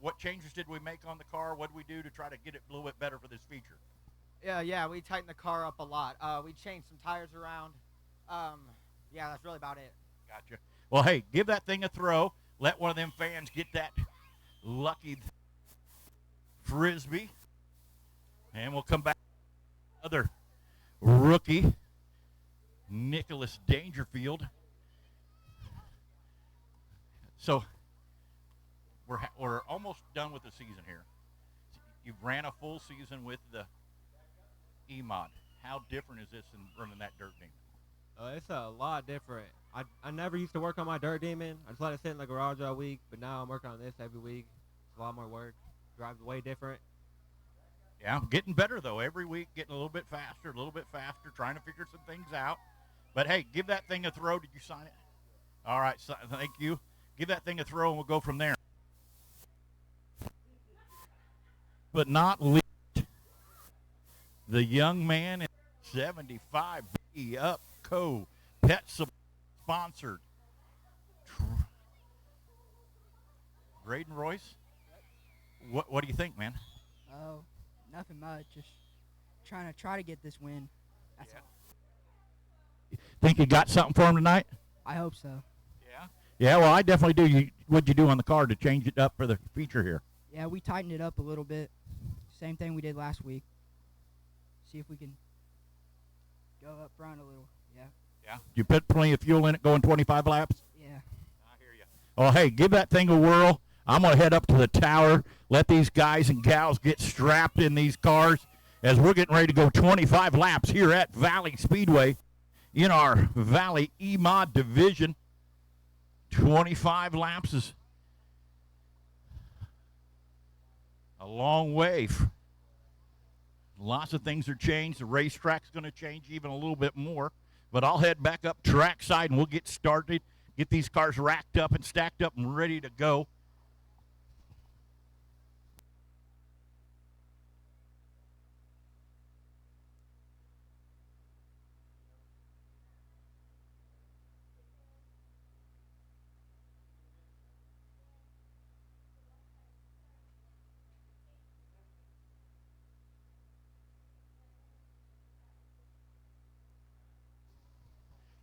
what changes did we make on the car? What did we do to try to get it a little bit better for this feature? Yeah, we tightened the car up a lot. We changed some tires around. Um, yeah, that's really about it. Gotcha. Well, hey, give that thing a throw. Let one of them fans get that lucky frisbee, and we'll come back. Other rookie, Nicholas Dangerfield. So we're almost done with the season here. You've ran a full season with the EMOD. How different is this than running that dirt demon? It's a lot different. I never used to work on my dirt demon. I just let it sit in the garage all week, but now I'm working on this every week. It's a lot more work. Drives way different. Yeah, getting better, though. Every week, getting a little bit faster, trying to figure some things out. But, hey, give that thing a throw. Did you sign it? All right, so, thank you. Give that thing a throw, and we'll go from there. But not least, the young man in 75B Up Co. Pet sponsored. Graydon Royce, what do you think, man? Oh, nothing much. Just try to get this win. That's all. Think you got something for him tonight? I hope so. Yeah. Yeah. Well, I definitely do. What'd you do on the car to change it up for the feature here? Yeah, we tightened it up a little bit. Same thing we did last week. See if we can go up front a little. Yeah. Yeah. You put plenty of fuel in it, going 25 laps. Yeah. I hear you. Oh, hey, give that thing a whirl. I'm going to head up to the tower, let these guys and gals get strapped in these cars as we're getting ready to go 25 laps here at Valley Speedway in our Valley EMOD division. 25 laps is a long way. Lots of things are changed. The racetrack's going to change even a little bit more. But I'll head back up trackside and we'll get started, get these cars racked up and stacked up and ready to go.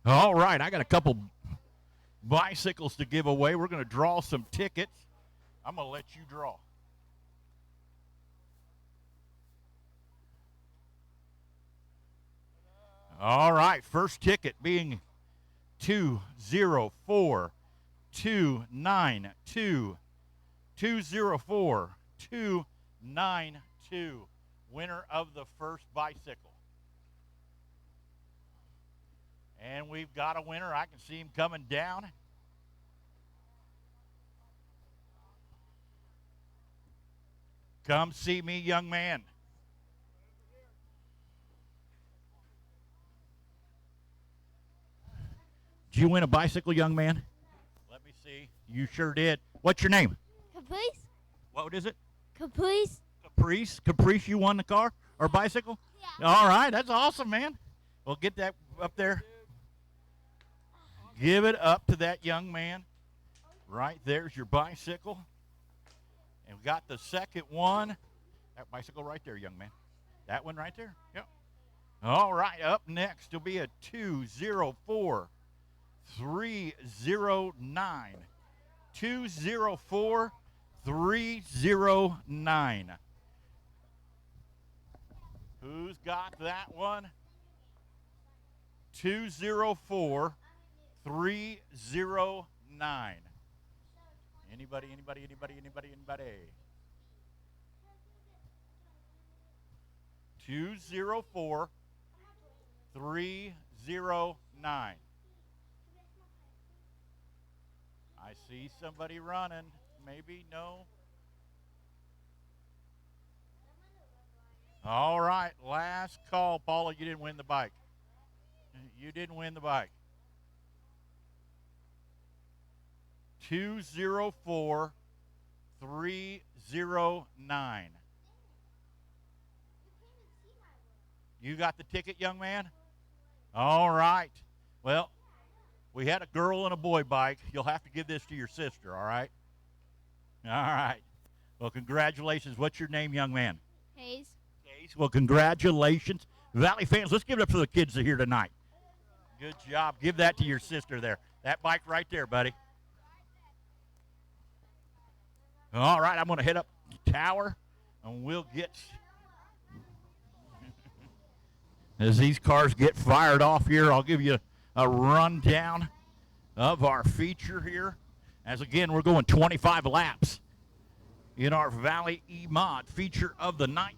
All right, I got a couple bicycles to give away. We're going to draw some tickets. I'm going to let you draw. All right, first ticket being 204292. 204292. Winner of the first bicycle. And we've got a winner. I can see him coming down. Come see me, young man. Did you win a bicycle, young man? Let me see. You sure did. What's your name? Caprice? What is it? Caprice? Caprice? Caprice, you won the car or bicycle? Yeah. All right, that's awesome, man. Well, get that up there. Give it up to that young man. Right there's your bicycle. And we got the second one. That bicycle right there, young man. That one right there. Yep. All right, up next will be a 204309. 204309. Who's got that one? 204309. Anybody? 204309. I see somebody running. Maybe, no. All right, last call. Paula, you didn't win the bike. You didn't win the bike. 204309. You got the ticket, young man? All right. Well, we had a girl and a boy bike. You'll have to give this to your sister, all right? All right. Well, congratulations. What's your name, young man? Hayes. Hayes. Well, congratulations. Valley fans, let's give it up for the kids that are here tonight. Good job. Give that to your sister there. That bike right there, buddy. All right, I'm going to head up to Tower, and we'll get as these cars get fired off here. I'll give you a rundown of our feature here. As again, we're going 25 laps in our Valley E-Mod feature of the night.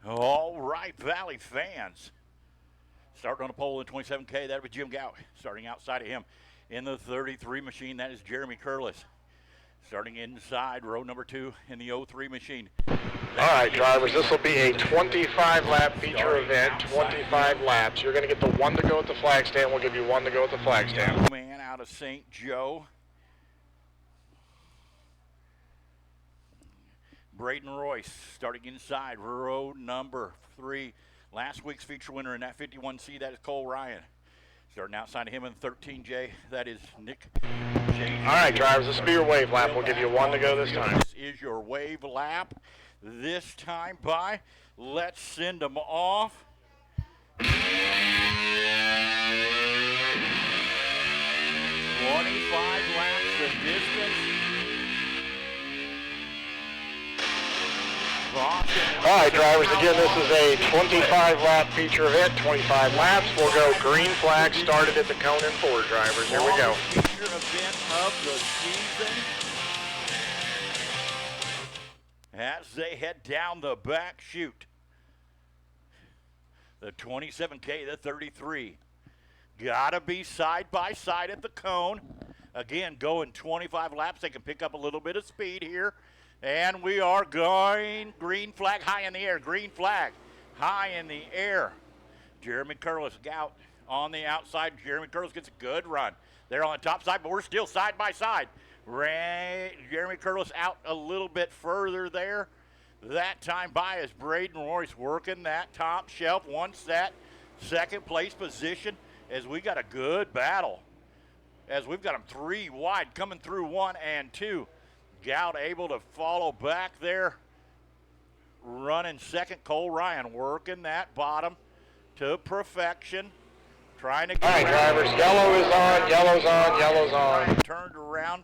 All right, Valley fans. Starting on a pole in 27K, that'll be Jim Gow. Starting outside of him in the 33 machine, that is Jeremy Curlis. Starting inside row number 2 in the 03 machine. All right, drivers, this will be a 25-lap feature event, 25 laps. You're going to get the one to go at the flag stand. We'll give you one to go at the flag stand. Young man out of St. Joe. Braden Royce starting inside row number 3. Last week's feature winner in that 51C, that is Cole Ryan. Starting outside of him in 13J, that is Nick J. All right, drivers, this will be your wave lap. We'll give you one to go this time. This is your wave lap this time by. Let's send them off. 25 laps the distance. All right, drivers, again, this is a 25-lap feature event, 25 laps. We'll go green flag started at the cone and forward, drivers. Here we go. Feature event of the season. As they head down the back chute. The 27K, the 33. Gotta be side by side at the cone. Again, going 25 laps. They can pick up a little bit of speed here. And we are going green flag high in the air. Green flag high in the air. Jeremy Curlis out on the outside. Jeremy Curlis gets a good run. They're on the top side, but we're still side by side. Jeremy Curlis out a little bit further there. That time by is Braden Royce working that top shelf. One set, second place position as we got a good battle. As we've got them 3 wide coming through 1 and 2. Gout able to follow back there. Running second, Cole Ryan working that bottom to perfection. Trying to get all right, drivers, yellow is on, yellow's on, yellow's on. Turned around.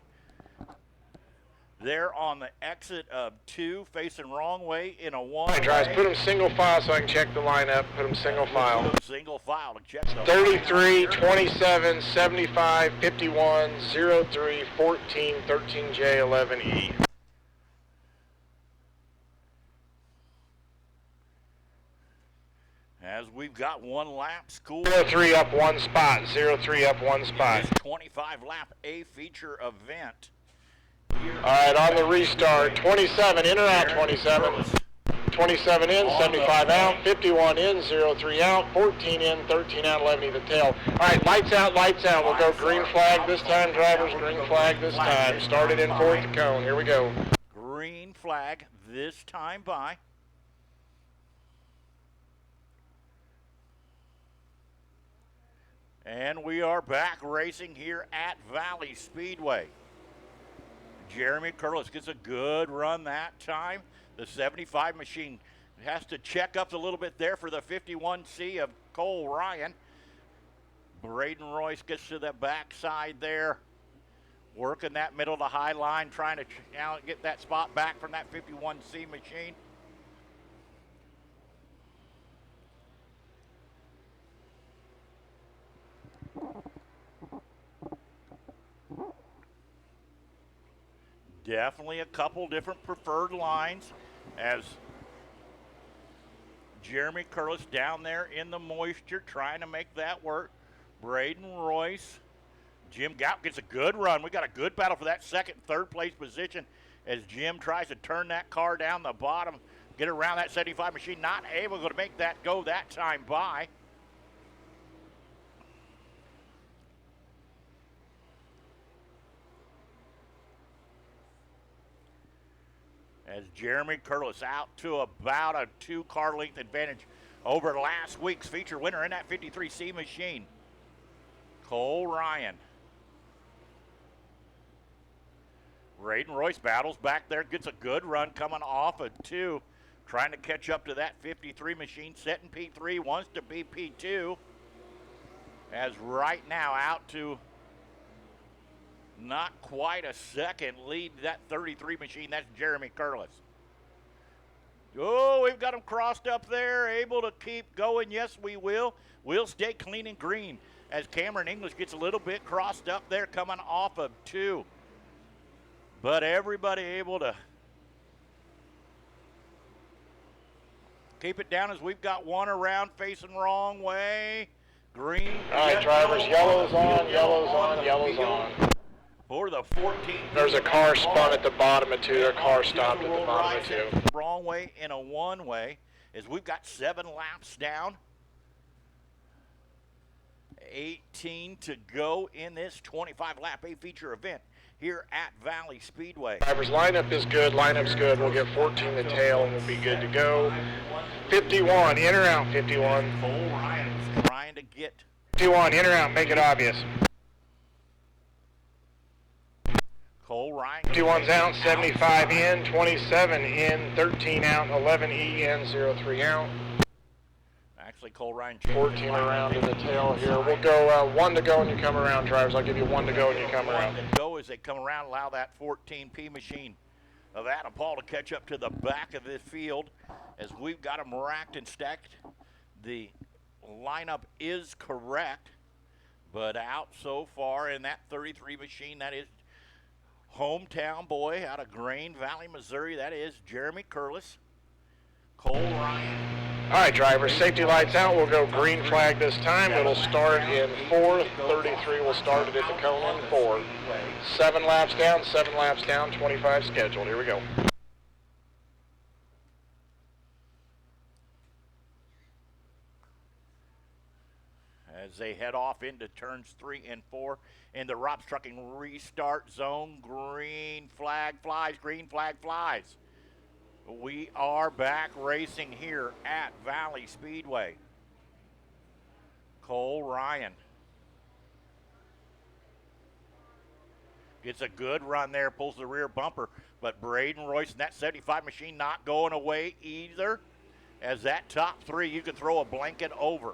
They're on the exit of 2, facing wrong way in a 1. All right, drivers, put them single file so I can check the lineup. Put them single file. Single file to check the 33, 27, 75, 51, 03, 14, 13J, 11E. As we've got 1 lap school. 03 up 1 spot, 03 up 1 spot. 25 lap A feature event. All right, on the restart, 27 in or out, 27. 27 in, 75 out, 51 in, 03 out, 14 in, 13 out, 11 the tail. All right, lights out, lights out. We'll go green flag this time, drivers, green flag this time. Started in for the cone. Here we go. Green flag this time by. And we are back racing here at Valley Speedway. Jeremy Curlis gets a good run that time. The 75 machine has to check up a little bit there for the 51C of Cole Ryan. Braden Royce gets to the backside there, working that middle to high line, trying to get that spot back from that 51C machine. definitely a couple different preferred lines as Jeremy Curlis down there in the moisture trying to make that work. Braden Royce. Jim Gout gets a good run. We got a good battle for that second, third place position as Jim tries to turn that car down the bottom, get around that 75 machine. Not able to make that go that time by. As Jeremy Curlis out to about a 2-car length advantage over last week's feature winner in that 53C machine, Cole Ryan. Braden Royce battles back there, gets a good run coming off of 2, trying to catch up to that 53 machine, setting P3, wants to be P2, as right now out to not quite a second lead that 33 machine. That's Jeremy Curlis. Oh, we've got him crossed up there, able to keep going. Yes, we will. We'll stay clean and green as Cameron English gets a little bit crossed up there coming off of 2. But everybody able to keep it down as we've got one around facing wrong way. Green. All right, drivers, yellow's on, yellow's on, yellow's on. For the 14th. There's a car spun at the bottom of 2. Their car stopped at the bottom of 2. Wrong way in a one-way as we've got 7 laps down. 18 to go in this 25-lap A-feature event here at Valley Speedway. Drivers, lineup is good, lineup's good. We'll get 14 the tail and we'll be good to go. 51, in or out, 51. Cole Ryan's trying to get 51, in or out, make it obvious. Cole Ryan. 51's out, 75 in, 27 in, 13 out, 11 in, 03 out. Actually, Cole Ryan. 14 around in the tail here. We'll go 1 to go and you come around, drivers. I'll give you 1 to go and you come around. 1 to go as they come around, allow that 14P machine of Adam Paul to catch up to the back of the field as we've got them racked and stacked. The lineup is correct, but out so far in that 33 machine, that is hometown boy out of Gran Valley, Missouri. That is Jeremy Curlis. Cole Ryan. All right, drivers, safety lights out. We'll go green flag this time. It'll start in 4. 33 will start it at the cone in 4. 7 laps down, 25 scheduled. Here we go. As they head off into turns 3 and 4 in the Rob's Trucking restart zone. Green flag flies, green flag flies. We are back racing here at Valley Speedway. Cole Ryan gets a good run there, pulls the rear bumper, but Braden Royce and that 75 machine not going away either. As that top 3, you can throw a blanket over.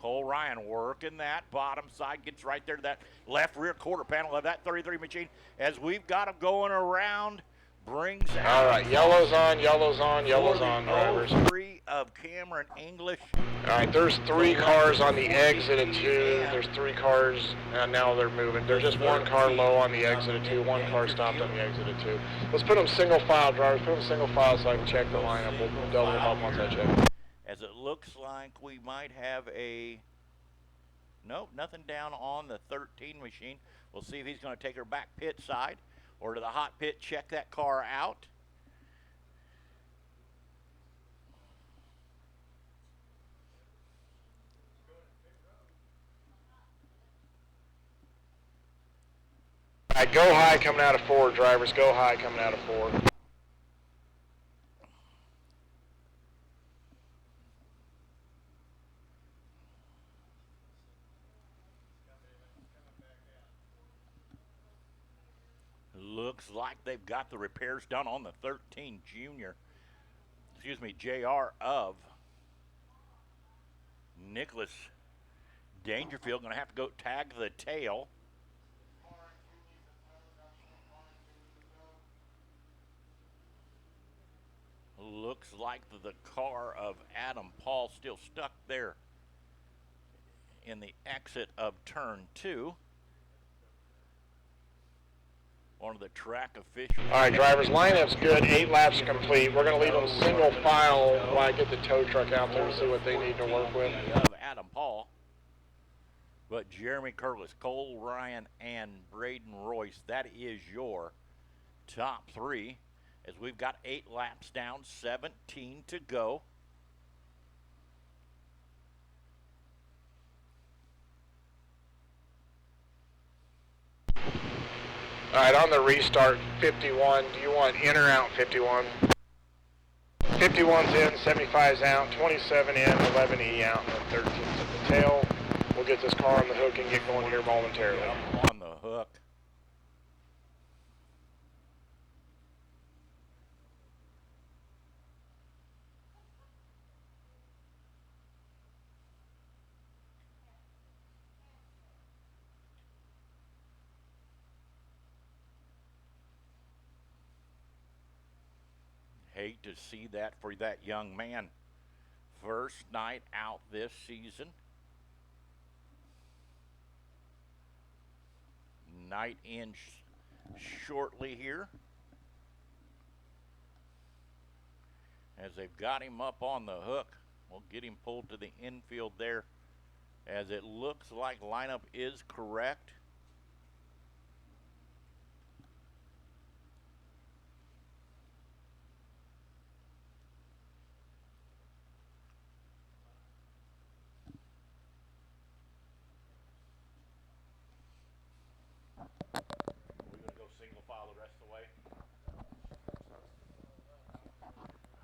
Cole Ryan working that bottom side, gets right there to that left rear quarter panel of that 33 machine. As we've got him going around, brings out. All right, yellow's on, yellow's on, yellow's on, drivers. 3 of Cameron English. All right, there's 3 cars on the exit of 2. There's 3 cars, and now they're moving. There's just 1 car low on the exit of 2. 1 car stopped on the exit of 2. Let's put them single file, drivers. Put them single file so I can check the lineup. We'll double them up once I check. As it looks like we might have a, nope, nothing down on the 13 machine. We'll see if he's going to take her back pit side or to the hot pit, check that car out. All right, go high coming out of 4, drivers. Go high coming out of 4. Looks like they've got the repairs done on the 13 junior, JR of Nicholas Dangerfield. Going to have to go tag the tail. Looks like the car of Adam Paul still stuck there in the exit of turn 2. one of the track officials. All right, drivers, lineup's good. 8 laps complete. We're going to leave them single file while I get the tow truck out there and see what they need to work with. Of Adam Paul. But Jeremy Curlis, Cole Ryan, and Braden Royce, that is your top 3. As we've got 8 laps down, 17 to go. All right, on the restart, 51. Do you want in or out 51? 51's in, 75's out, 27 in, 11E out, and 13's at the tail. We'll get this car on the hook and get going here momentarily. On the hook. Hate to see that for that young man. First night out this season. Night in shortly here. As they've got him up on the hook. We'll get him pulled to the infield there. As it looks like lineup is correct.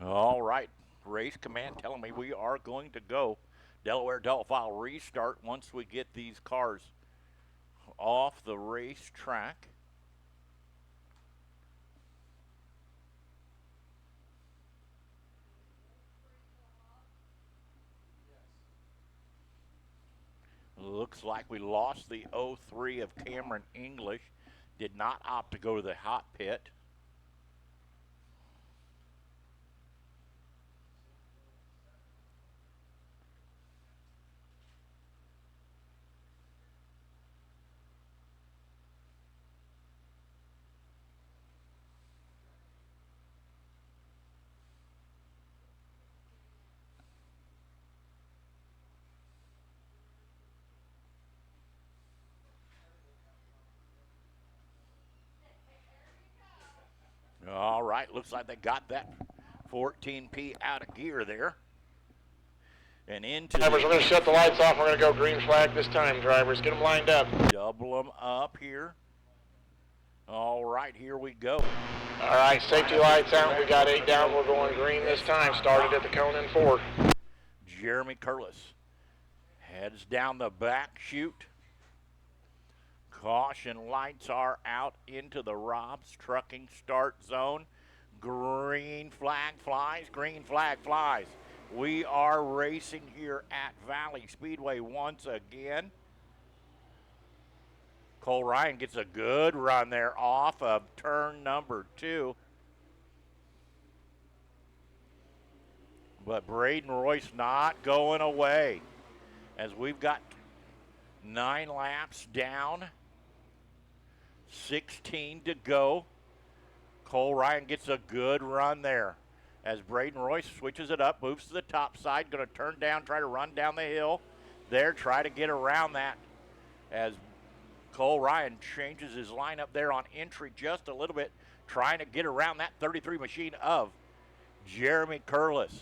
All right, race command telling me we are going to go Delaware double file restart once we get these cars off the racetrack. Looks like we lost the 03 of Cameron English. Did not opt to go to the hot pit. All right, looks like they got that 14P out of gear there. And into drivers, we're going to shut the lights off. We're going to go green flag this time, drivers. Get them lined up. Double them up here. All right, here we go. All right, safety lights out. We got 8 down. We're going green this time. Started at the cone in 4. Jeremy Curlis heads down the back chute. Caution lights are out into the Rob's Trucking start zone. Green flag flies, green flag flies. We are racing here at Valley Speedway once again. Cole Ryan gets a good run there off of turn number 2. But Braden Royce not going away as we've got 9 laps down. 16 to go. Cole Ryan gets a good run there as Braden Royce switches it up, moves to the top side, going to turn down, try to run down the hill there, try to get around that as Cole Ryan changes his lineup there on entry just a little bit, trying to get around that 33 machine of Jeremy Curlis.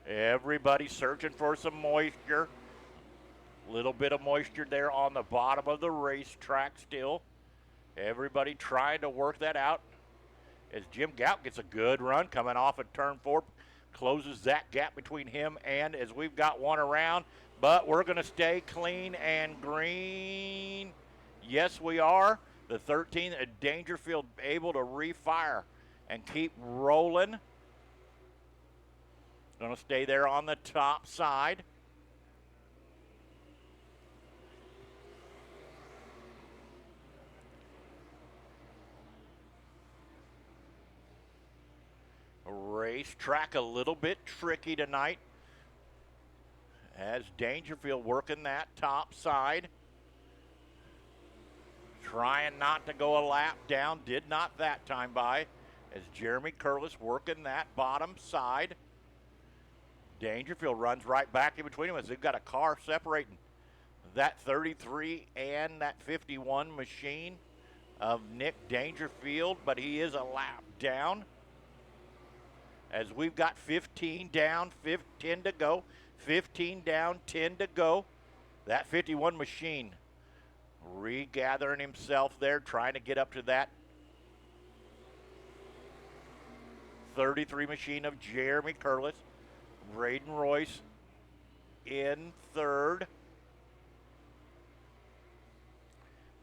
Everybody searching for some moisture. Little bit of moisture there on the bottom of the racetrack still. Everybody trying to work that out as Jim Gout gets a good run coming off of turn 4. Closes that gap between him and as we've got one around. But we're going to stay clean and green. Yes, we are. The 13 at Dangerfield able to refire and keep rolling. Going to stay there on the top side. Racetrack a little bit tricky tonight as Dangerfield working that top side. Trying not to go a lap down, did not that time by, as Jeremy Curlis working that bottom side. Dangerfield runs right back in between them as they've got a car separating that 33 and that 51 machine of Nick Dangerfield, but he is a lap down. As we've got 15 down, 10 to go, 15 down, 10 to go. That 51 machine regathering himself there, trying to get up to that 33 machine of Jeremy Curlis. Braden Royce in third.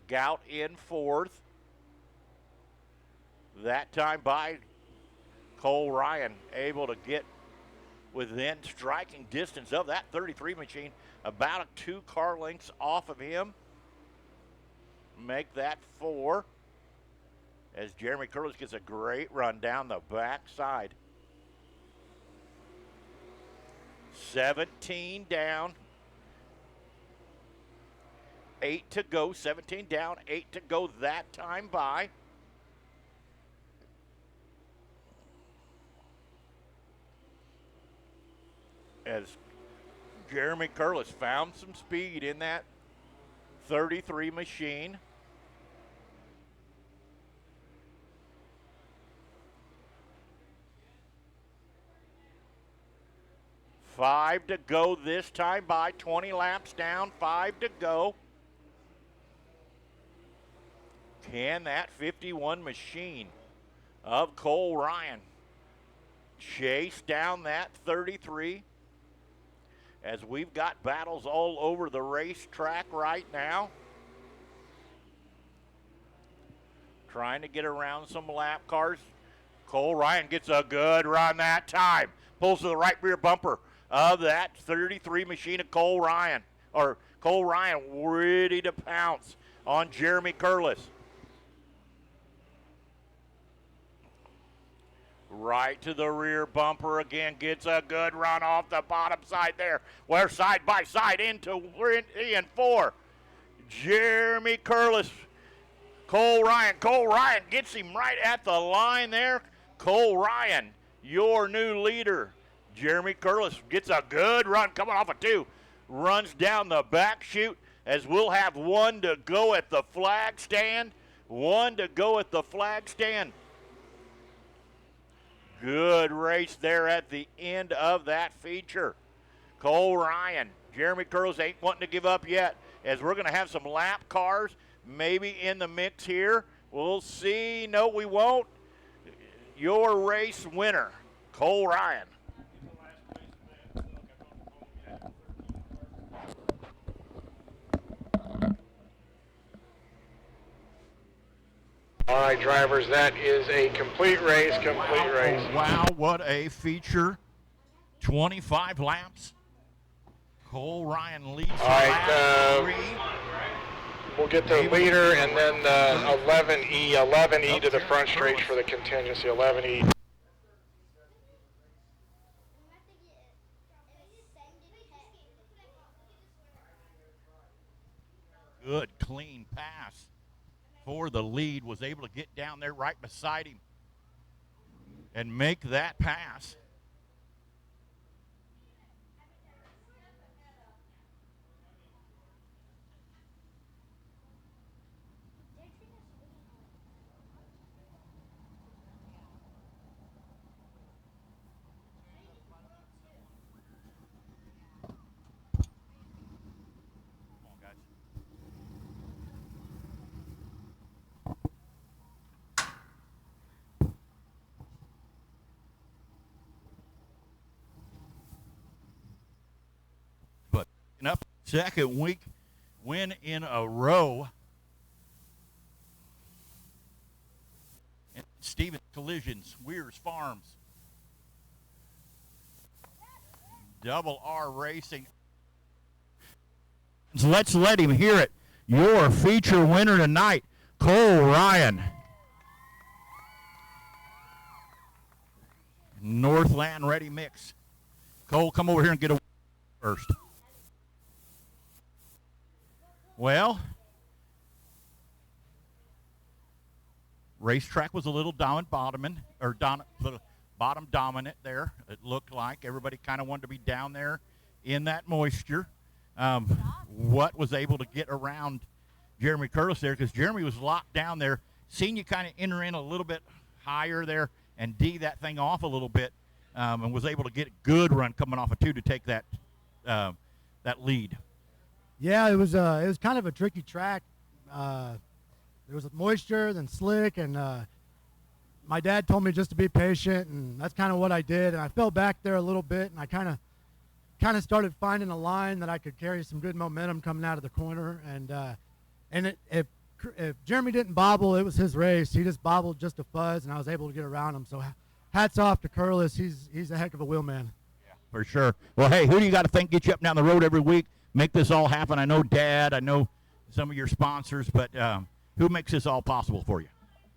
Gout in fourth. That time by Cole Ryan, able to get within striking distance of that 33 machine, about 2 car lengths off of him. Make that 4 as Jeremy Curlis gets a great run down the backside. 17 down, 8 to go, 17 down, 8 to go that time by. As Jeremy Curlis found some speed in that 33 machine. Five to go this time by, 20 laps down, 5 to go. Can that 51 machine of Cole Ryan chase down that 33? As we've got battles all over the racetrack right now. Trying to get around some lap cars. Cole Ryan gets a good run that time. Pulls to the right rear bumper of that 33 machine of Cole Ryan. Or Cole Ryan ready to pounce on Jeremy Curlis. Right to the rear bumper again, gets a good run off the bottom side there. We're side by side into 3 and 4. Jeremy Curlis, Cole Ryan. Cole Ryan gets him right at the line there. Cole Ryan, your new leader. Jeremy Curlis gets a good run coming off of 2. Runs down the back chute as we'll have 1 to go at the flag stand. 1 to go at the flag stand. Good race there at the end of that feature. Cole Ryan, Jeremy Curlis ain't wanting to give up yet, as we're going to have some lap cars maybe in the mix here. We'll see. No, we won't. Your race winner, Cole Ryan. All right, drivers, that is a complete race, race. Wow, what a feature. 25 laps. Cole Ryan leads All right, lap 3. We'll get the leader and then 11E to the front stretch for the contingency, 11E. Good, clean pass for the lead. Was able to get down there right beside him and make that pass. Up second week win in a row. And Stevens Collisions, Weir's Farms, Double R Racing. Let's let him hear it. Your feature winner tonight, Cole Ryan. Northland Ready Mix. Cole, come over here and get a first. Well, racetrack was a little little bottom dominant there. It looked like everybody kind of wanted to be down there in that moisture. What was able to get around Jeremy Curtis there, because Jeremy was locked down there. Seen you kind of enter in a little bit higher there and D that thing off a little bit, and was able to get a good run coming off of 2 to take that lead. Yeah, it was kind of a tricky track. There was moisture, then slick, and my dad told me just to be patient, and that's kind of what I did. And I fell back there a little bit, and I kind of started finding a line that I could carry some good momentum coming out of the corner. And if Jeremy didn't bobble, it was his race. He just bobbled just a fuzz, and I was able to get around him. So hats off to Curlis. He's a heck of a wheelman. Yeah, for sure. Well, hey, who do you got to think get you up and down the road every week, make this all happen? I know Dad, I know some of your sponsors, but who makes this all possible for you?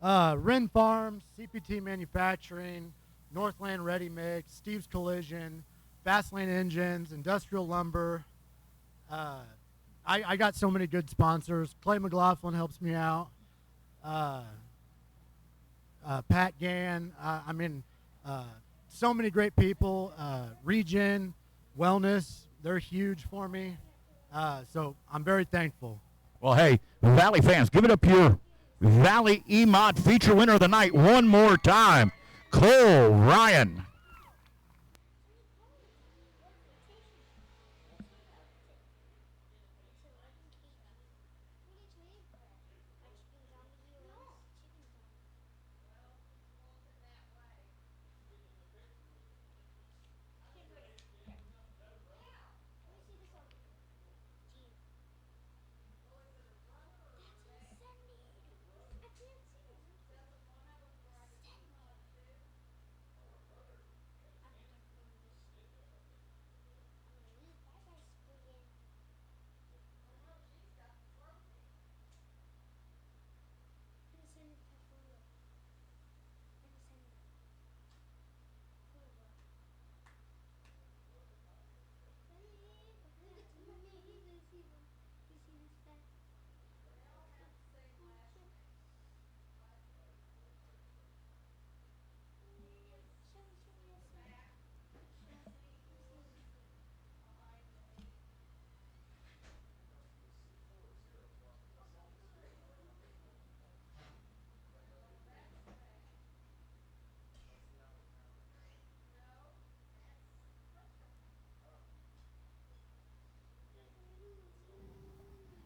Wren Farms, CPT Manufacturing, Northland Ready Mix, Steve's Collision, Fastlane Engines, Industrial Lumber. I got so many good sponsors. Clay McLaughlin helps me out. Pat Gann. So many great people. Regen, Wellness, they're huge for me. So I'm very thankful. Well, hey, Valley fans, give it up your Valley E-Mod feature winner of the night one more time, Cole Ryan.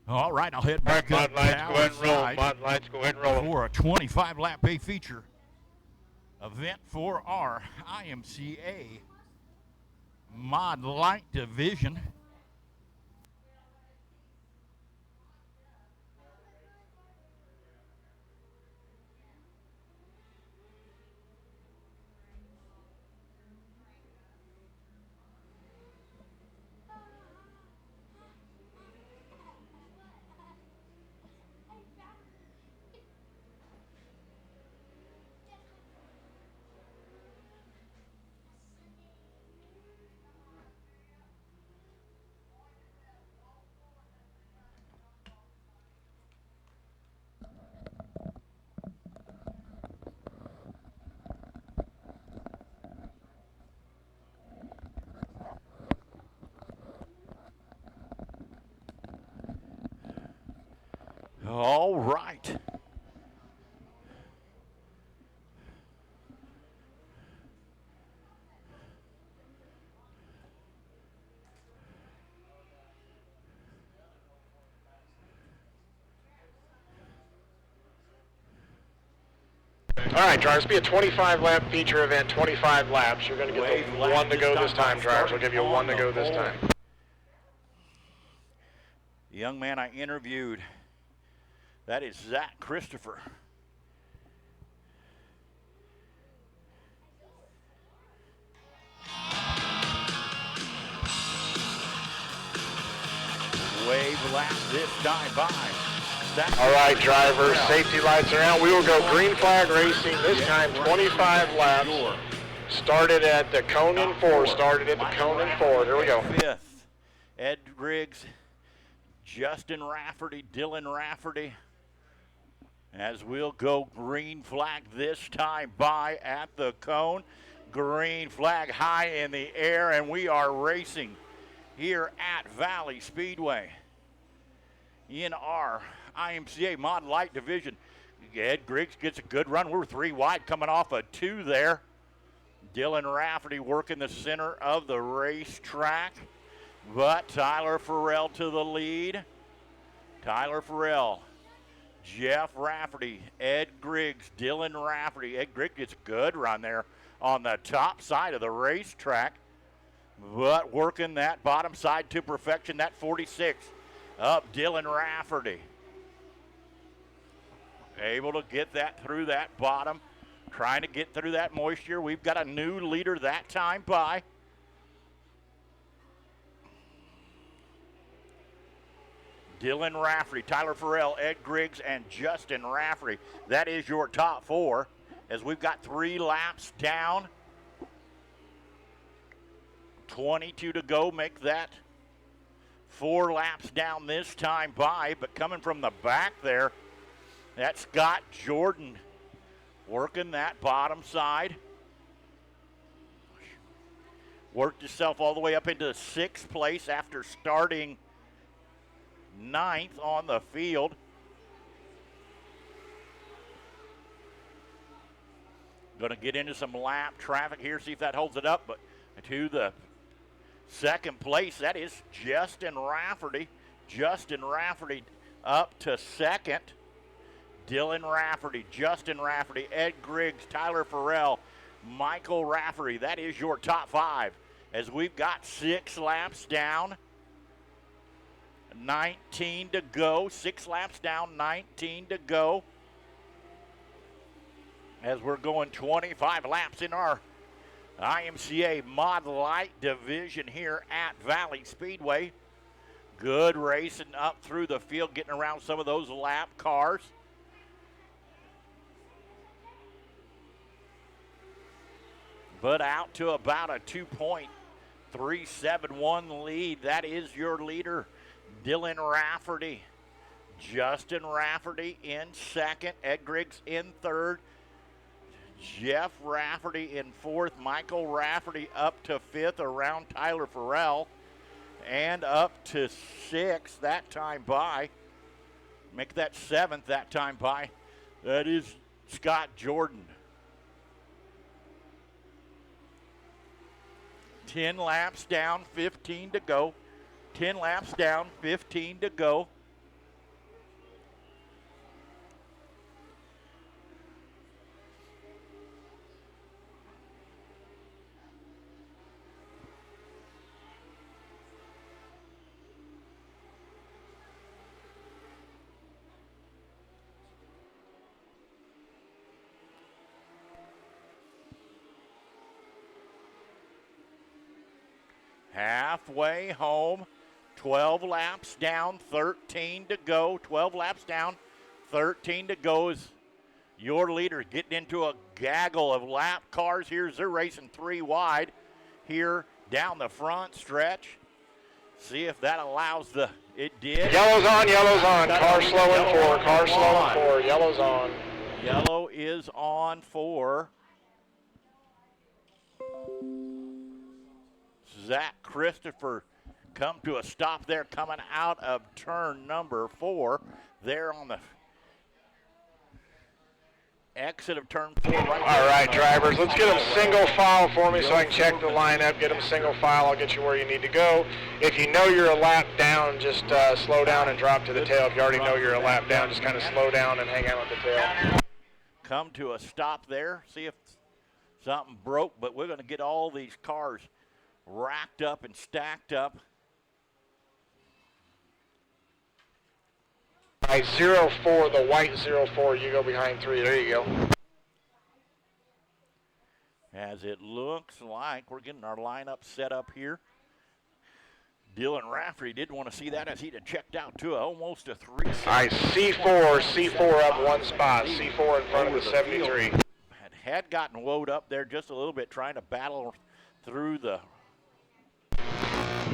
All right, I'll head back up Mod lights, go ahead and roll. Mod lights, go ahead and roll. For a 25-lap A feature event for our IMCA Mod Light Division. All right. All right, drivers, be a 25-lap feature event, 25 laps. You're going to get the one to go this time, drivers. We'll give you a one to go this time. The young man I interviewed, that is Zach Christopher. Wave lap this guy by. All right, drivers, safety lights are out. We will go green flag racing, this time 25 laps. Started at the cone in 4, Here we go. Fifth, Ed Griggs, Justin Rafferty, Dylan Rafferty. as we'll go green flag this time by at the cone. Green flag high in the air, and we are racing here at Valley Speedway in our IMCA Mod Light Division. Ed Griggs gets a good run. We're 3 wide coming off a 2 there. Dylan Rafferty working the center of the racetrack, but Tyler Farrell to the lead. Tyler Farrell, Jeff Rafferty, Ed Griggs, Dylan Rafferty. Ed Griggs gets a good run there on the top side of the racetrack, but working that bottom side to perfection, that 46 up Dylan Rafferty. Able to get that through that bottom, trying to get through that moisture. We've got a new leader that time by. Dylan Rafferty, Tyler Farrell, Ed Griggs, and Justin Rafferty. That is your top 4 as we've got 3 laps down. 22 to go, make that 4 laps down this time by, but coming from the back there, that's Scott Jordan working that bottom side. Worked himself all the way up into 6th place after starting 9th on the field. Going to get into some lap traffic here, see if that holds it up, but to the 2nd place, that is Justin Rafferty. Justin Rafferty up to 2nd. Dylan Rafferty, Justin Rafferty, Ed Griggs, Tyler Farrell, Michael Rafferty. That is your top 5 as we've got 6 laps down. 19 to go, 6 laps down, 19 to go. As we're going 25 laps in our IMCA Mod Light Division here at Valley Speedway. Good racing up through the field, getting around some of those lap cars. But out to about a 2.371 lead. That is your leader, Dylan Rafferty. Justin Rafferty in 2nd. Ed Griggs in 3rd. Jeff Rafferty in 4th. Michael Rafferty up to 5th around Tyler Farrell. And up to 6th that time by. Make that 7th that time by. That is Scott Jordan. 10 laps down, 15 to go. 10 laps down, 15 to go. Halfway home, 12 laps down, 13 to go. 12 laps down, 13 to go is your leader getting into a gaggle of lap cars here as they're racing 3 wide here down the front stretch. See if that allows it did. Yellow's on, car slowing 4, car slowing 4, yellow's on. Yellow is on for Zach Christopher. Come to a stop there coming out of turn number 4 there on the exit of turn 4. Right all right, drivers, let's get them single file for me so I can check the lineup. Get them single file. I'll get you where you need to go. If you know you're a lap down, just slow down and drop to the tail. If you already know you're a lap down, just kind of slow down and hang out with the tail. Come to a stop there. See if something broke, but we're going to get all these cars racked up and stacked up. All right, 04, the white 04, you go behind 3. There you go. As it looks like we're getting our lineup set up here. Dylan Rafferty didn't want to see that as he'd have checked out to almost a 3. All right, C4 up 1 spot. C4 in front of the 73. Had gotten woed up there just a little bit trying to battle through the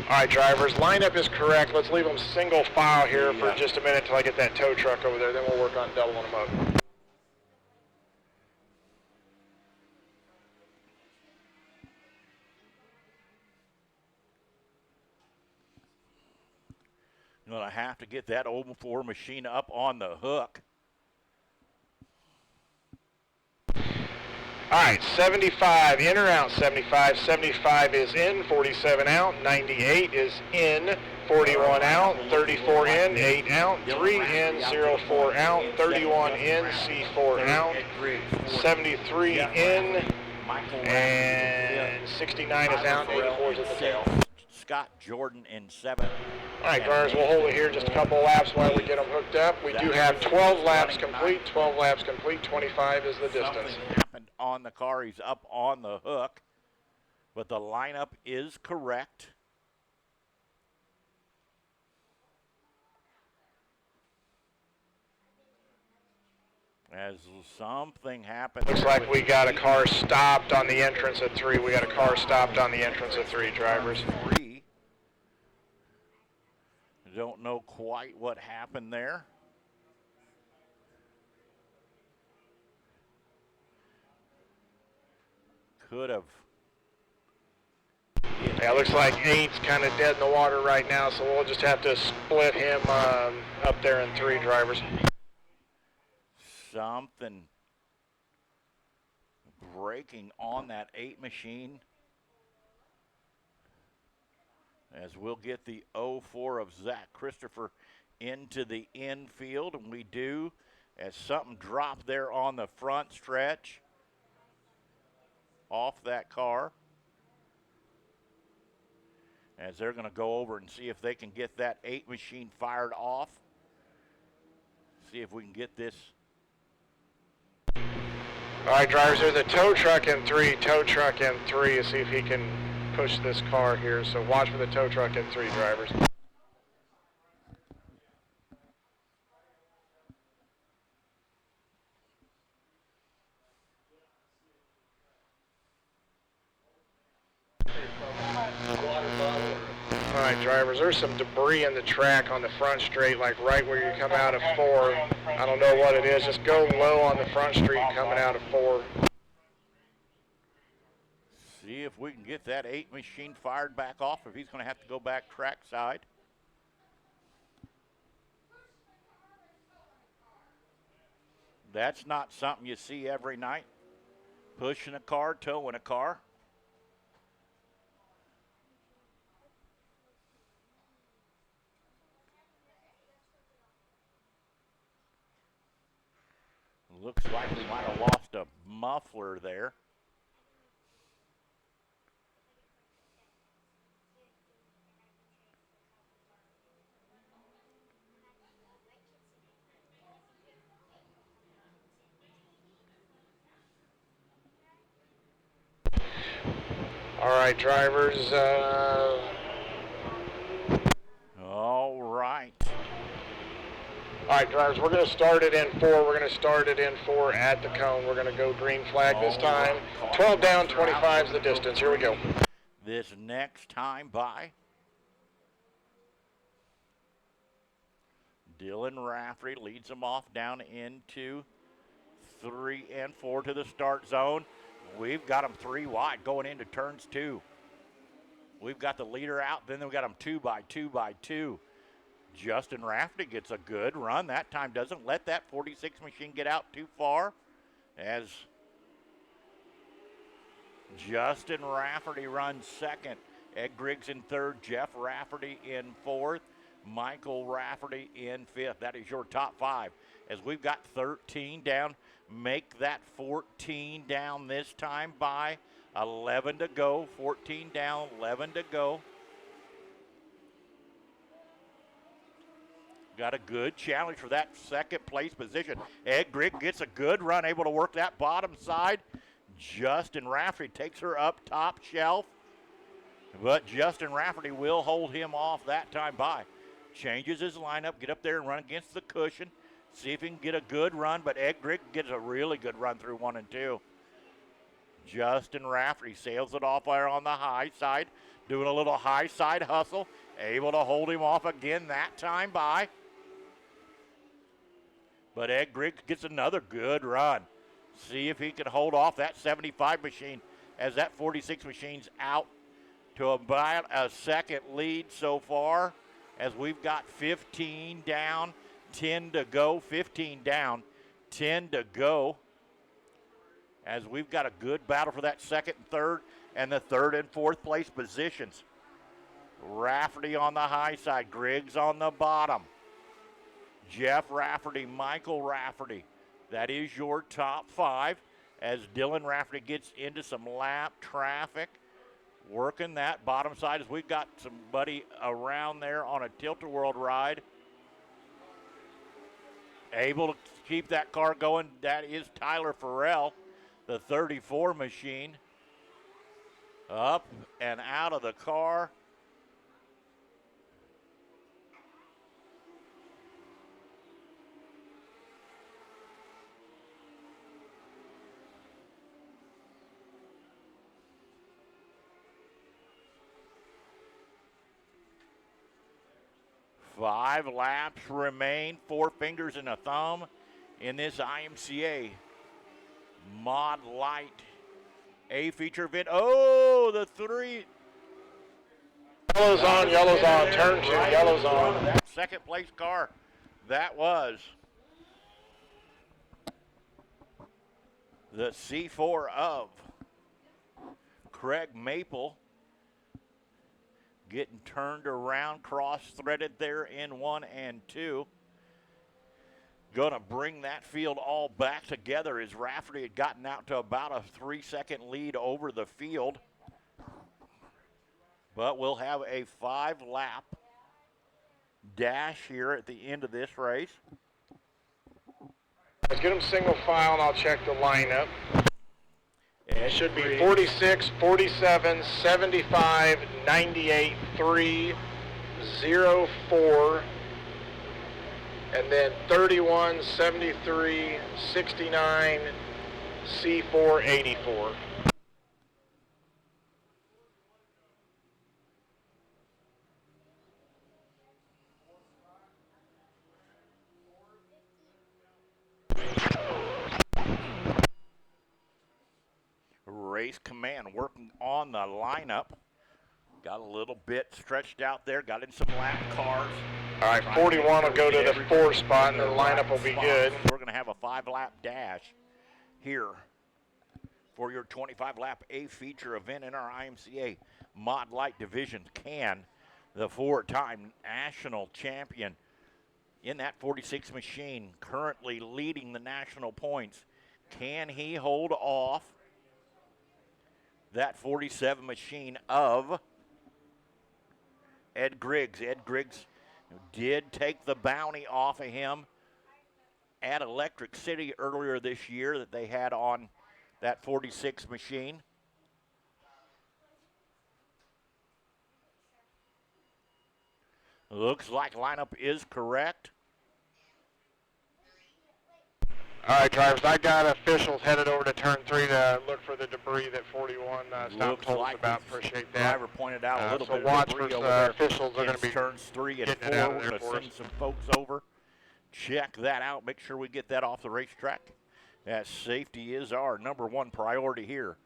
All right, drivers, lineup is correct. Let's leave them single file here for just a minute until I get that tow truck over there. Then we'll work on doubling them up. You're going to have to get that 04 machine up on the hook. All right, 75, in or out, 75. 75 is in, 47 out. 98 is in, 41 out. 34 in, 8 out. 3 in, 04 out. 31 in, C4 out. 73 in, and 69 is out. 84 is at the tail. Scott Jordan in 7. All right, drivers, we'll hold it here just a couple laps while we get them hooked up. We do have 12 laps complete. 12 laps complete. 25 is the distance. Something happened on the car. He's up on the hook, but the lineup is correct. As something happened. Looks like we got a car stopped on the entrance at 3. We got a car stopped on the entrance at 3, drivers. 3. Don't know quite what happened there. Could have. Yeah, looks like 8's kind of dead in the water right now, so we'll just have to split him up there in 3, drivers. Something breaking on that 8 machine. As we'll get the 04 of Zach Christopher into the infield, and we do, as something dropped there on the front stretch off that car. As they're going to go over and see if they can get that 8 machine fired off. See if we can get this. All right, drivers, there's a tow truck in 3, tow truck in 3, to see if he can push this car here. So watch for the tow truck in 3, drivers. All right, drivers, there's some debris in the track on the front straight, like right where you come out of 4. I don't know what it is. Just go low on the front street coming out of 4. See if we can get that 8 machine fired back off, if he's going to have to go back track side. That's not something you see every night. Pushing a car, towing a car. Looks like we might have lost a muffler there. All right, drivers. All right. All right, drivers, we're going to start it in 4. We're going to start it in 4 at the cone. We're going to go green flag this time. 12 down, 25 is the distance. Here we go. This next time by Dylan Rafferty leads them off down into 3 and 4 to the start zone. We've got them 3 wide going into turns 2. We've got the leader out, then we've got them 2 by 2 by 2. Justin Rafferty gets a good run. That time doesn't let that 46 machine get out too far, as Justin Rafferty runs second. Ed Griggs in 3rd, Jeff Rafferty in 4th, Michael Rafferty in 5th. That is your top 5. As we've got 13 down, make that 14 down this time by 11 to go. 14 down, 11 to go. Got a good challenge for that second place position. Ed Griggs gets a good run, able to work that bottom side. Justin Rafferty takes her up top shelf, but Justin Rafferty will hold him off that time by. Changes his lineup, get up there and run against the cushion. See if he can get a good run, but Ed Griggs gets a really good run through 1 and 2. Justin Rafferty sails it off there on the high side. doing a little high side hustle, able to hold him off again that time by. But Ed Griggs gets another good run. See if he can hold off that 75 machine as that 46 machine's out to about a second lead so far, as we've got 15 down, 10 to go. 15 down, 10 to go, as we've got a good battle for that second and third and the third and fourth place positions. Rafferty on the high side, Griggs on the bottom. Jeff Rafferty, Michael Rafferty. That is your top five, as Dylan Rafferty gets into some lap traffic, working that bottom side, as we've got somebody around there on a tilt-a-whirl ride, able to keep that car going. That is Tyler Farrell, the 34 machine, up and out of the car. Five laps remain, 4 fingers and a thumb in this IMCA Mod Light A feature event. Oh, the three. Yellow's on, turn 2, yellow's on. That second place car, that was the C4 of Craig Maple, getting turned around, cross-threaded there in 1 and 2. Going to bring that field all back together, as Rafferty had gotten out to about a 3-second lead over the field. But we'll have a 5-lap dash here at the end of this race. Let's get them single file and I'll check the lineup. It should be 46, 47, 75, 98, 3, 0, 4, and then 31, 73, 69, C4, 84. Race command working on the lineup. Got a little bit stretched out there, got in some lap cars. All right, 41 will go to the 4 spot, and the lineup will be good. We're going to have a 5-lap dash here for your 25-lap A feature event in our IMCA Mod Light division. Can the 4-time national champion in that 46 machine, currently leading the national points, can he hold off that 47 machine of Ed Griggs? Ed Griggs did take the bounty off of him at Electric City earlier this year that they had on that 46 machine. Looks like lineup is correct. All right, drivers, I got officials headed over to turn 3 to look for the debris that 41 stopped told us about. Appreciate that. Driver pointed out a little so bit watch of debris for over there. officials are going to be turns 3 and 4. out of We're there going to for send us. some folks over. Check that out. Make sure we get that off the racetrack. That safety is our number one priority here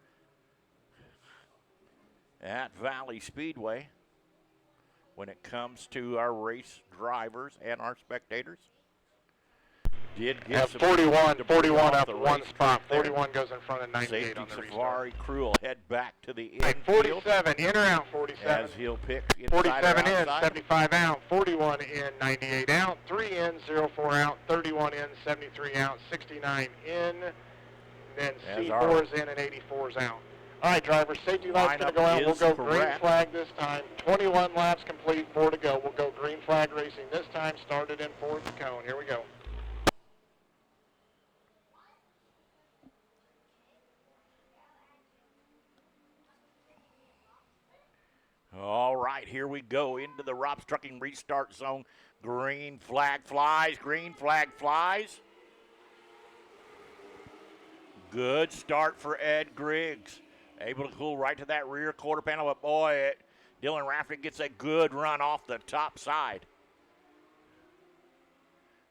at Valley Speedway when it comes to our race drivers and our spectators. Did get some 41 up the one spot. there. 41 goes in front of 98 Safety on the restart. Safari crew will head back to the Right, infield 47 in or out, 47. as he'll pick inside 47 or in, outside. 75 out, 41 in, 98 out, 3 in, 04 out, 31 in, 73 out, 69 in, then As C4's in and 84's out. All right, drivers, safety light's going to go out. Lineup We'll is go green correct. flag this time. 21 laps complete, 4 to go. We'll go green flag racing this time, started in 4th cone. Here we go. All right, here we go into the Rob's Trucking restart zone. Green flag flies, green flag flies. Good start for Ed Griggs. Able to cool right to that rear quarter panel, but boy, it Dylan Rafferty gets a good run off the top side.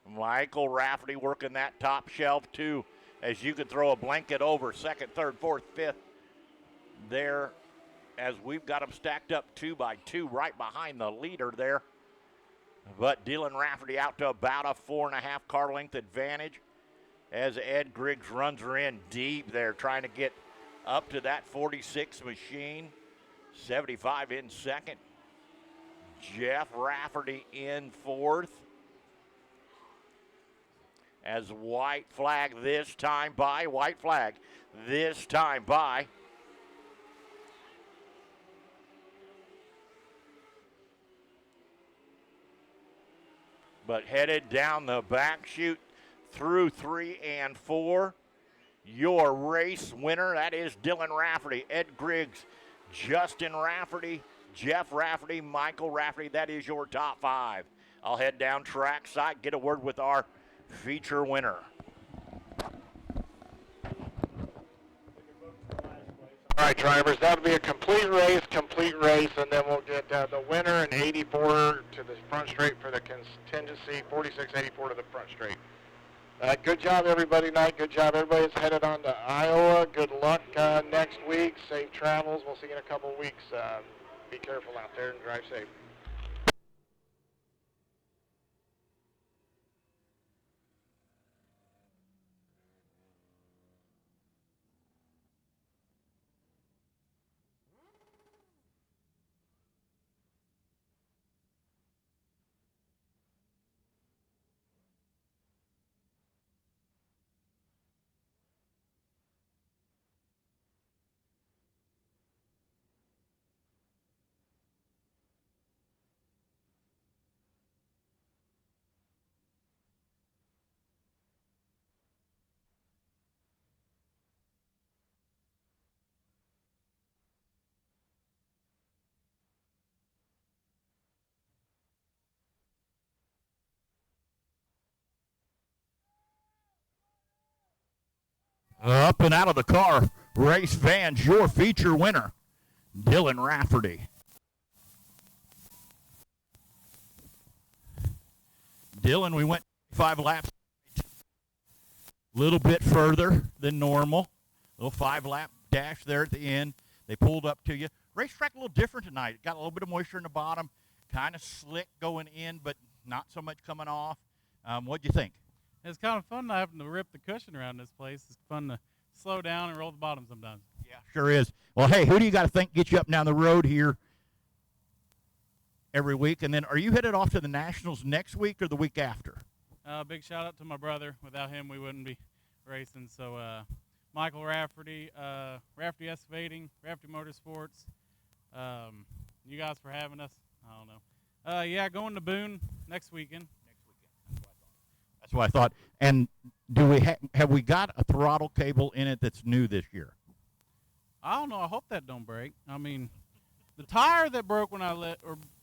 Michael Rafferty working that top shelf too, as you could throw a blanket over second, third, fourth, fifth there, as we've got them stacked up 2 by 2 right behind the leader there. But Dylan Rafferty out to about a 4.5 car length advantage as Ed Griggs runs her in deep there, trying to get up to that 46 machine. 75 in second. Jeff Rafferty in fourth. As white flag this time by. But headed down the back chute through 3 and 4. Your race winner, that is Dylan Rafferty, Ed Griggs, Justin Rafferty, Jeff Rafferty, Michael Rafferty. That is your top 5. I'll head down track side, get a word with our feature winner. All right, drivers, that'll be a complete race, and then we'll get the winner and 84 to the front straight for the contingency, 46-84 to the front straight. Good job, everybody tonight. Good job. Everybody's headed on to Iowa. Good luck next week. Safe travels. We'll see you in a couple of weeks. Be careful out there and drive safe. Up and out of the car, race vans, your feature winner, Dylan Rafferty. Dylan, we went 5 laps, a little bit further than normal. Little 5-lap dash there at the end. They pulled up to you. Racetrack a little different tonight. It got a little bit of moisture in the bottom, kind of slick going in, but not so much coming off. What'd you think? It's kind of fun not having to rip the cushion around this place. It's fun to slow down and roll the bottom sometimes. Yeah, sure is. Well, hey, who do you got to think gets you up and down the road here every week? And then are you headed off to the Nationals next week or the week after? Big shout out to my brother. Without him, we wouldn't be racing. So Michael Rafferty, Rafferty Excavating, Rafferty Motorsports. You guys for having us. I don't know. Yeah, going to Boone next weekend. That's what I thought. And do we have we got a throttle cable in it that's new this year? I don't know. I hope that don't break. I mean, the tire that broke when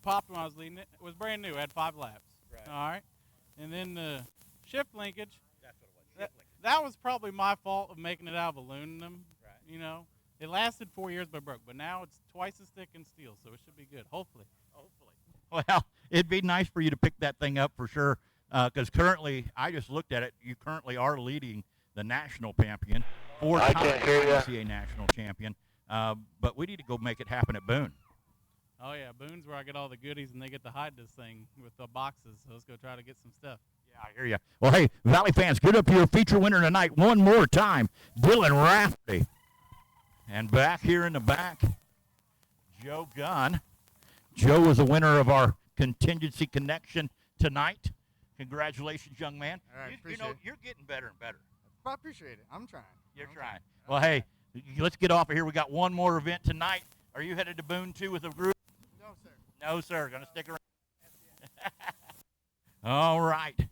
popped when I was leading it was brand new. It had 5 laps. Right. All right. And then the shift linkage. That's what it was. That was probably my fault of making it out of aluminum. Right. You know, it lasted 4 years but broke. But now it's twice as thick in steel, so it should be good. Hopefully. Well, it'd be nice for you to pick that thing up for sure. Because currently, I just looked at it, you currently are leading the national champion, 4 times NCAA national champion. But we need to go make it happen at Boone. Oh, yeah, Boone's where I get all the goodies, and they get to hide this thing with the boxes. So let's go try to get some stuff. Yeah, I hear you. Well, hey, Valley fans, get up to your feature winner tonight one more time, Dylan Rafferty. And back here in the back, Joe Gunn. Joe was the winner of our contingency connection tonight. Congratulations, young man. All right, you know, you're getting better and better. I appreciate it. I'm trying. You're trying. Well, hey, let's get off of here. We got one more event tonight. Are you headed to Boone, too, with a group? No, sir. No, sir. Going to stick around. All right.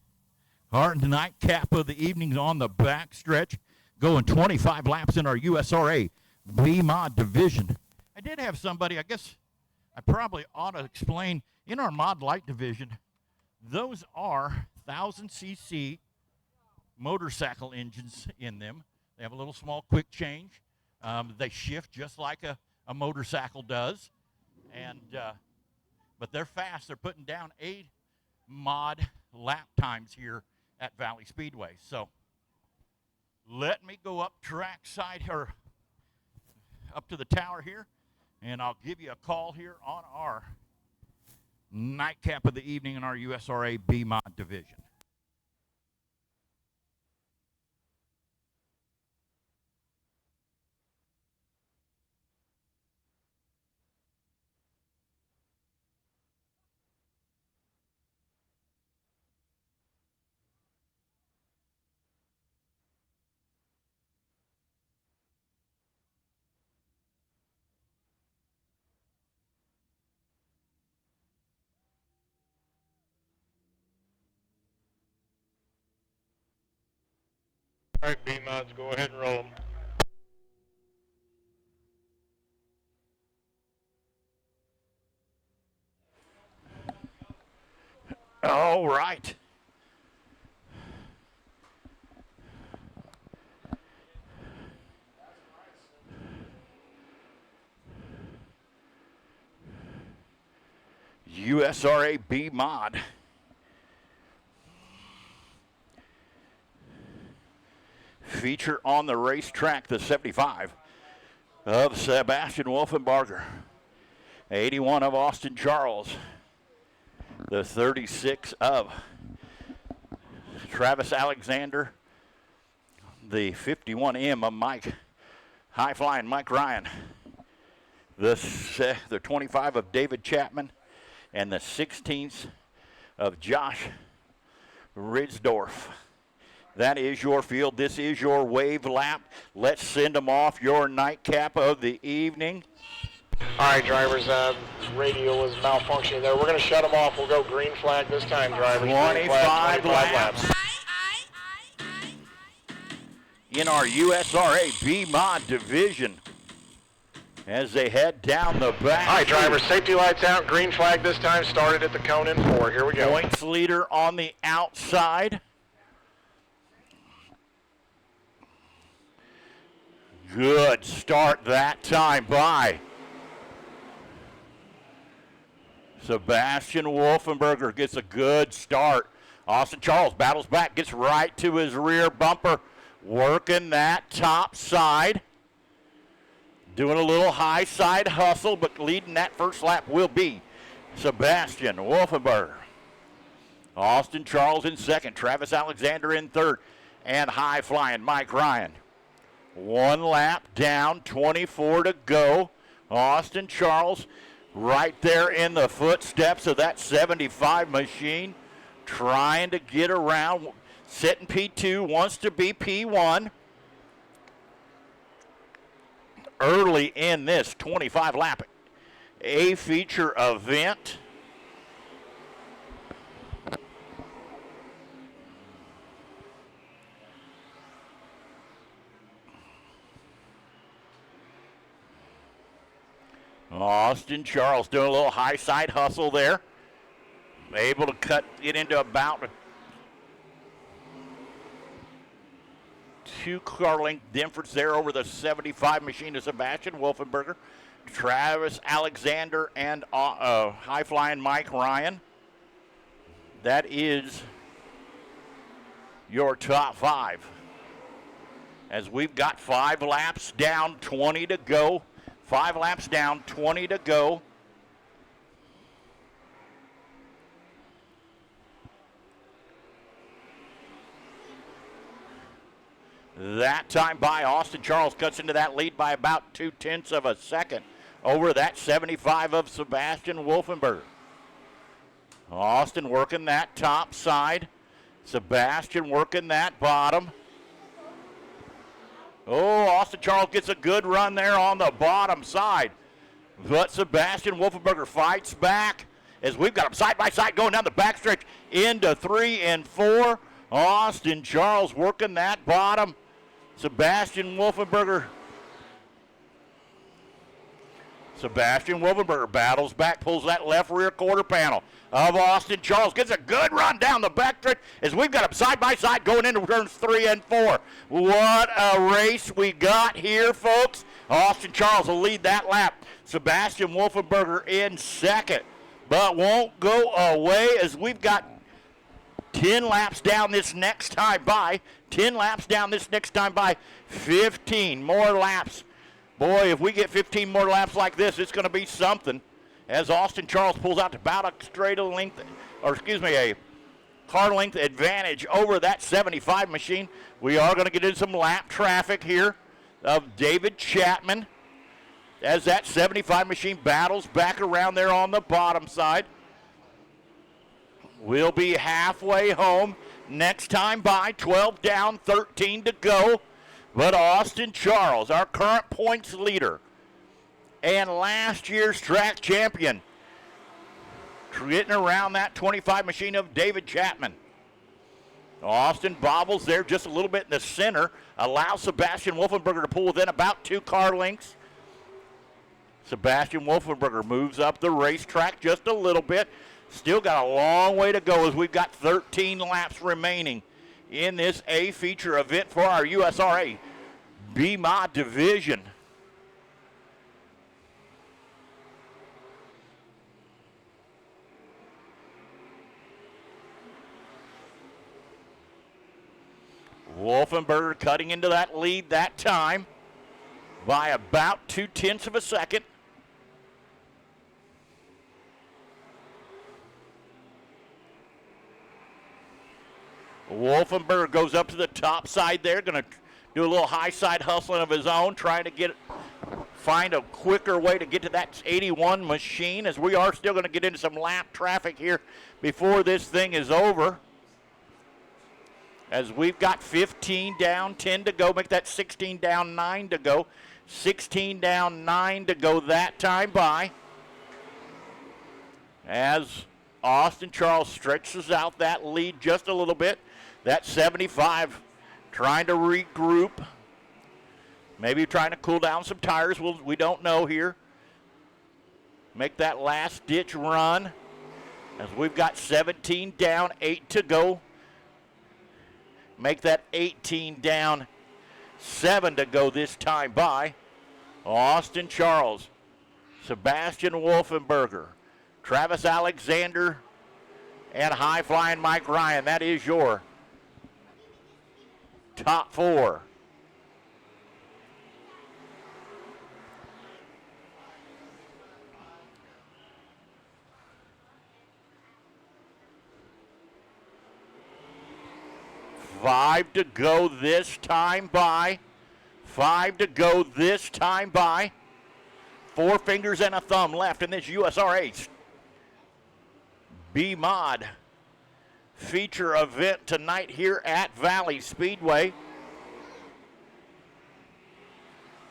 Our nightcap of the evening's on the back stretch, going 25 laps in our USRA B-Mod division. I did have somebody, I guess I probably ought to explain, in our Mod Light division, those are 1,000cc motorcycle engines in them. They have a little small quick change. They shift just like a motorcycle does. And but they're fast. They're putting down 8 mod lap times here at Valley Speedway. So let me go up trackside or up to the tower here, and I'll give you a call here on our nightcap of the evening in our USRA B mod division. All right, B-Mods, go ahead and roll them. All right. USRA B mod. Feature on the racetrack, the 75 of Sebastian Wolfenbarger, 81 of Austin Charles, the 36 of Travis Alexander, the 51M of Mike, high-flying Mike Ryan, the 25 of David Chapman, and the 16th of Josh Ridsdorf. That is your field. This is your wave lap. Let's send them off. Your nightcap of the evening. All right, drivers, radio was malfunctioning there. We're going to shut them off. We'll go green flag this time, drivers. 25 laps. In our USRA B mod division as they head down the back. All right, drivers, safety lights out. Green flag this time. Started at the cone in 4. Here we go. Points leader on the outside. Good start that time by Sebastian Wolfenbarger. Gets a good start. Austin Charles battles back, gets right to his rear bumper, working that top side. Doing a little high side hustle, but leading that first lap will be Sebastian Wolfenbarger. Austin Charles in second, Travis Alexander in third, and high flying Mike Ryan. 1 lap down, 24 to go. Austin Charles right there in the footsteps of that 75 machine, trying to get around, sitting P2, wants to be P1. Early in this 25 lap A feature event. Austin Charles doing a little high side hustle there. Able to cut it into about a 2-car length difference there over the 75 machine of Sebastian Wolfenbarger. Travis Alexander and high-flying Mike Ryan. That is your top 5. As we've got 5 laps down, 20 to go. 5 laps down, 20 to go. That time by Austin Charles cuts into that lead by about 0.2 of a second over that 75 of Sebastian Wolfenbarger. Austin working that top side. Sebastian working that bottom. Oh, Austin Charles gets a good run there on the bottom side. But Sebastian Wolfenbarger fights back as we've got them side by side going down the backstretch into 3 and 4. Austin Charles working that bottom. Sebastian Wolfenbarger Sebastian Wolfenberger battles back, pulls that left rear quarter panel of Austin Charles. Gets a good run down the backstretch as we've got them side by side going into turns 3 and 4. What a race we got here, folks. Austin Charles will lead that lap. Sebastian Wolfenberger in second, but won't go away as we've got 10 laps down this next time by. 10 laps down this next time by. 15 more laps. Boy, if we get 15 more laps like this, it's going to be something. As Austin Charles pulls out to about a a car length advantage over that 75 machine. We are going to get into some lap traffic here of David Chapman as that 75 machine battles back around there on the bottom side. We'll be halfway home next time by. 12 down, 13 to go. But Austin Charles, our current points leader and last year's track champion, getting around that 25 machine of David Chapman. Austin bobbles there just a little bit in the center, allows Sebastian Wolfenberger to pull within about 2 car lengths. Sebastian Wolfenberger moves up the racetrack just a little bit. Still got a long way to go as we've got 13 laps remaining in this A feature event for our USRA BMA division. Wolfenberger cutting into that lead that time by about 0.2 of a second. Wolfenberger goes up to the top side there, going to do a little high side hustling of his own, trying to find a quicker way to get to that 81 machine, as we are still going to get into some lap traffic here before this thing is over. As we've got 15 down, 10 to go, make that 16 down, 9 to go. 16 down, 9 to go that time by. As Austin Charles stretches out that lead just a little bit. That 75 trying to regroup. Maybe trying to cool down some tires. We don't know here. Make that last ditch run. As we've got 17 down, 8 to go. Make that 18 down, 7 to go this time by. Austin Charles, Sebastian Wolfenberger, Travis Alexander, and high-flying Mike Ryan. That is your top 4. Five to go this time by. 5 to go this time by. 4 fingers and a thumb left in this USRA B-Mod feature event tonight here at Valley Speedway.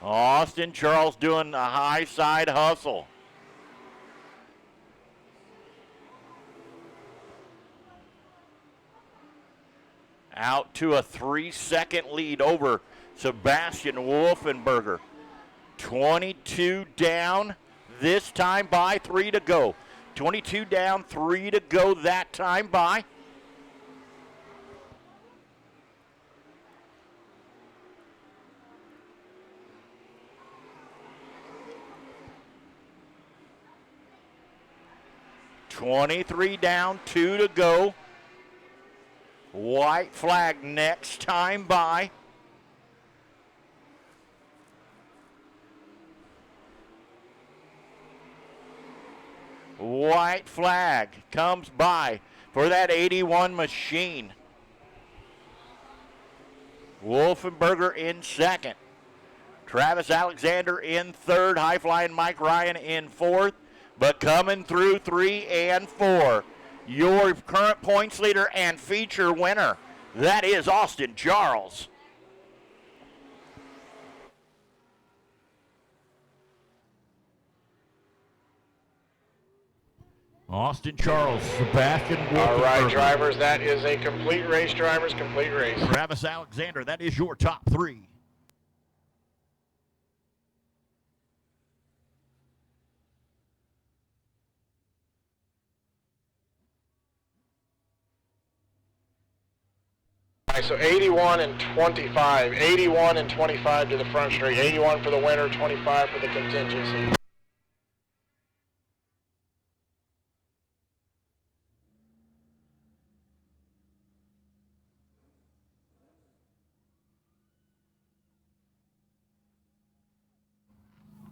Austin Charles doing a high side hustle. Out to a 3-second lead over Sebastian Wolfenberger. 22 down this time by, 3 to go. 22 down, 3 to go that time by. $23 down, 2 to go. White flag next time by. White flag comes by for that 81 machine. Wolfenberger in second. Travis Alexander in third. High flying Mike Ryan in fourth. But coming through 3 and 4. Your current points leader and feature winner. That is Austin Charles. Austin Charles, Sebastian Wolfenberger. All right, drivers, that is a complete race, drivers, complete race. Travis Alexander, that is your top 3. right, so 81 and 25. 81 and 25 to the front straight. 81 for the winner, 25 for the contingency.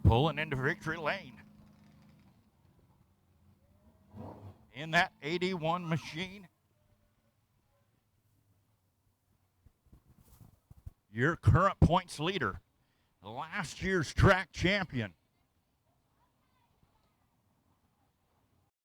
Pulling into victory lane. In that 81 machine. Your current points leader. Last year's track champion.